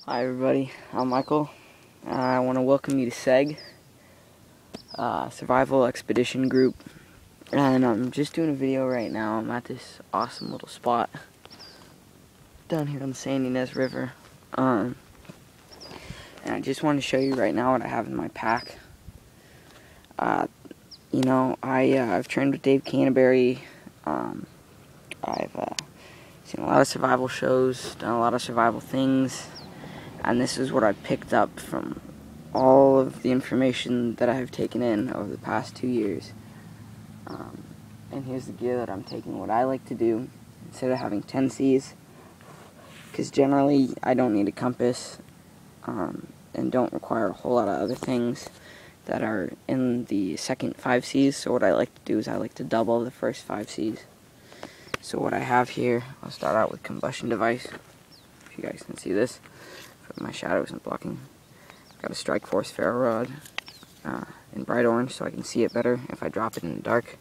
Hi everybody, I'm Michael. I want to welcome you to S.E.G, Survival Expedition Group, and I'm just doing a video right now. I'm at this awesome little spot down here on the Sandy Nez River, and I just want to show you right now what I have in my pack. I've trained with Dave Canterbury. I've seen a lot of survival shows, done a lot of survival things. And this is what I picked up from all of the information that I have taken in over the past 2 years. And here's the gear that I'm taking. What I like to do, instead of having 10 Cs, because generally I don't need a compass and don't require a whole lot of other things that are in the second 5 Cs. So what I like to do is I like to double the first 5 Cs. So what I have here, I'll start out with combustion device. If you guys can see this. My shadow isn't blocking. Got a Strike Force ferro rod in bright orange so I can see it better if I drop it in the dark.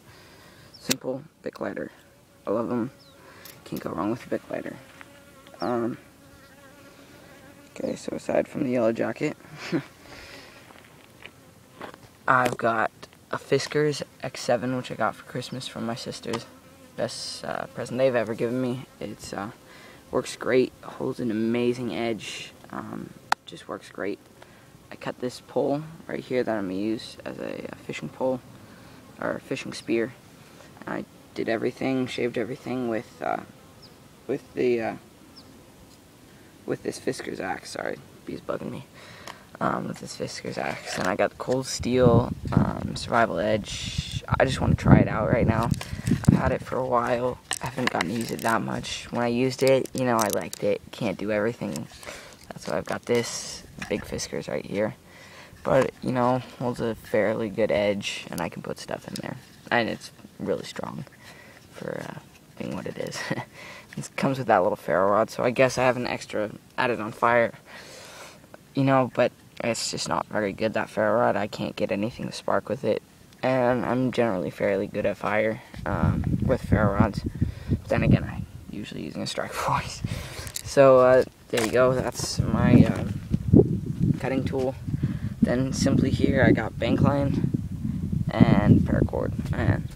Simple Bic lighter. I love them. Can't go wrong with a Bic lighter. Okay, so aside from the yellow jacket, I've got a Fiskars X7, which I got for Christmas from my sisters. Best present they've ever given me. It's works great. Holds an amazing edge. Just works great. I cut this pole right here that I'm going to use as a fishing pole, or fishing spear. I did everything, shaved everything with this Fiskars axe. Sorry, bee's bugging me. With this Fiskars axe, and I got the cold steel survival edge. I just want to try it out right now. I've had it for a while. I haven't gotten to use it that much. When I used it, I liked it. Can't do everything. That's why I've got this big Fiskars right here. But, holds a fairly good edge, and I can put stuff in there. And it's really strong for being what it is. It comes with that little ferro rod, so I guess I have an extra added on fire. But it's just not very good, that ferro rod. I can't get anything to spark with it. And I'm generally fairly good at fire with ferro rods. But then again, I'm usually using a Strike Force. So, there you go. That's my cutting tool. Then simply here, I got bank line and paracord. And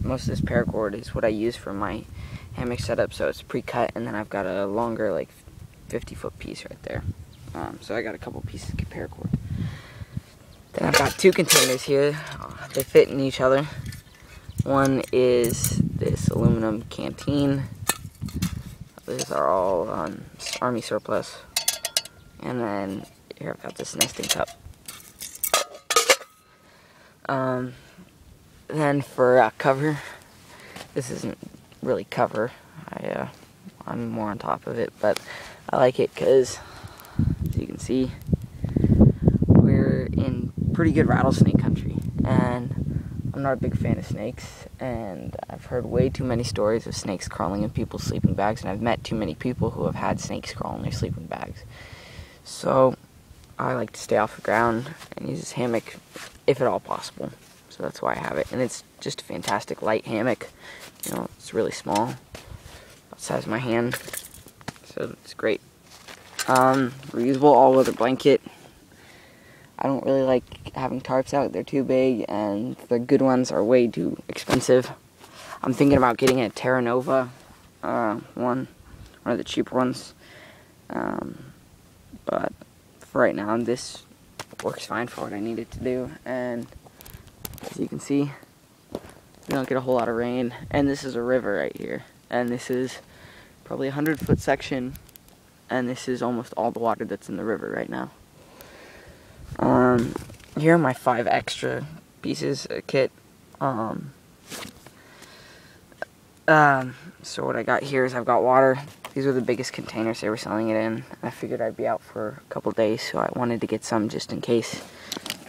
most of this paracord is what I use for my hammock setup. So it's pre-cut, and then I've got a longer, 50-foot piece right there. So I got a couple pieces of paracord. Then I've got 2 containers here. They fit in each other. One is this aluminum canteen. These are all Army surplus. And then here I've got this nesting cup. Then for cover, this isn't really cover. I'm more on top of it, but I like it because, as you can see, we're in pretty good rattlesnake country, and I'm not a big fan of snakes, and I've heard way too many stories of snakes crawling in people's sleeping bags, and I've met too many people who have had snakes crawl in their sleeping bags. So I like to stay off the ground and use this hammock if at all possible. So that's why I have it, and it's just a fantastic light hammock. It's really small, about the size of my hand, so it's great. Reusable all-weather blanket. I don't really like having tarps out. They're too big, and the good ones are way too expensive. I'm thinking about getting a Terra Nova one of the cheaper ones. But for right now, this works fine for what I need it to do. And as you can see, we don't get a whole lot of rain. And this is a river right here. And this is probably a 100-foot section. And this is almost all the water that's in the river right now. Here are my 5 extra pieces of kit. So what I got here is I've got water. These are the biggest containers they were selling it in. I figured I'd be out for a couple days, so I wanted to get some just in case.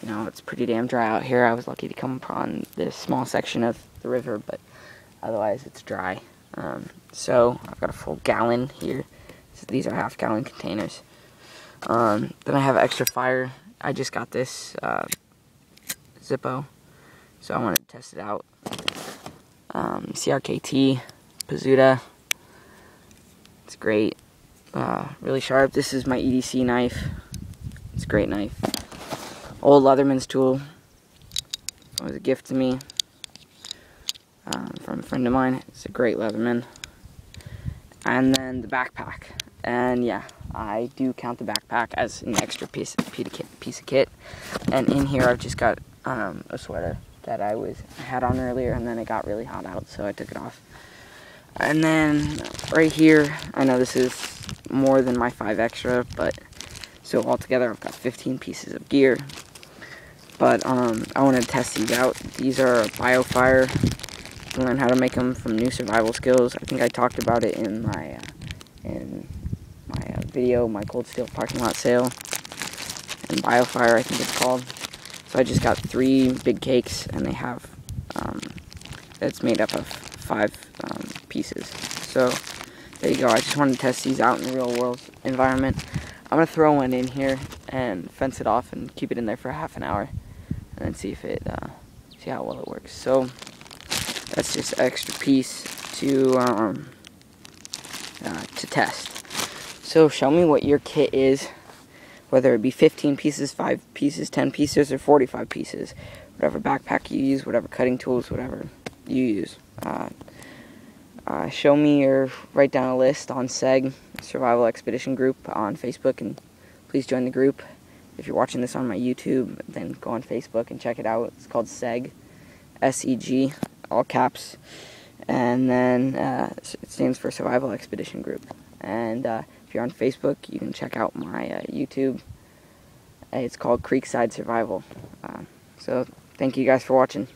It's pretty damn dry out here. I was lucky to come upon this small section of the river, but otherwise it's dry. So I've got a full gallon here. So these are half-gallon containers. Then I have extra fire. I just got this Zippo, so I wanted to test it out. CRKT, Pazuda. It's great. really sharp. This is my EDC knife. It's a great knife. Old Leatherman's tool. It was a gift to me from a friend of mine. It's a great Leatherman. And then the backpack. And yeah, I do count the backpack as an extra piece of kit. And in here I've just got a sweater that I had on earlier, and then it got really hot out, so I took it off. And then right here, I know this is more than my 5 extra, but so altogether I've got 15 pieces of gear. But I wanted to test these out. These are BioFire. To learn how to make them from new survival skills. I think I talked about it in my video, my cold steel parking lot sale. And BioFire, I think it's called. So I just got 3 big cakes, and they have it's made up of 5 pieces. So there you go. I just wanted to test these out in a real world environment. I'm gonna throw one in here and fence it off and keep it in there for half an hour, and then see how well it works. So that's just an extra piece to test. So show me what your kit is, whether it be 15 pieces, 5 pieces, 10 pieces, or 45 pieces. Whatever backpack you use, whatever cutting tools, whatever you use. Show me or write down a list on S.E.G, Survival Expedition Group on Facebook, and please join the group. If you're watching this on my YouTube, then go on Facebook and check it out. It's called S.E.G, S-E.G, all caps. And then it stands for Survival Expedition Group. And if you're on Facebook, you can check out my YouTube. It's called Creekside Survival. So thank you guys for watching.